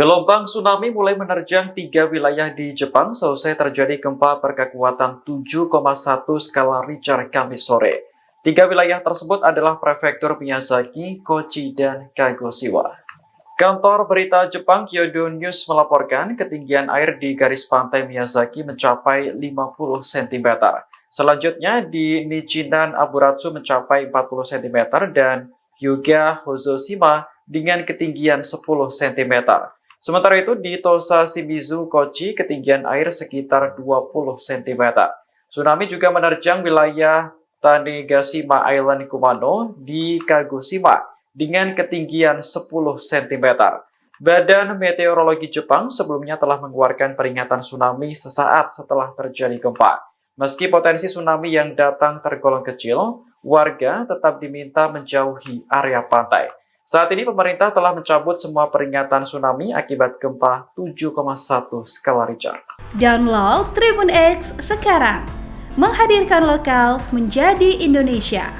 Gelombang tsunami mulai menerjang 3 wilayah di Jepang selesai terjadi gempa berkekuatan 7,1 skala Richter Kamis sore. 3 wilayah tersebut adalah prefektur Miyazaki, Kochi, dan Kagoshima. Kantor berita Jepang Kyodo News melaporkan ketinggian air di garis pantai Miyazaki mencapai 50 cm. Selanjutnya di Nichinan Aburatsu mencapai 40 cm dan Hyuga Hozoshima dengan ketinggian 10 cm. Sementara itu di Tosa Shimizu, Kochi, ketinggian air sekitar 20 cm. Tsunami juga menerjang wilayah Tanegashima Island Kumano di Kagoshima dengan ketinggian 10 cm. Badan Meteorologi Jepang sebelumnya telah mengeluarkan peringatan tsunami sesaat setelah terjadi gempa. Meski potensi tsunami yang datang tergolong kecil, warga tetap diminta menjauhi area pantai. Saat ini pemerintah telah mencabut semua peringatan tsunami akibat gempa 7,1 skala Richter. Download Tribun X sekarang, menghadirkan lokal menjadi Indonesia.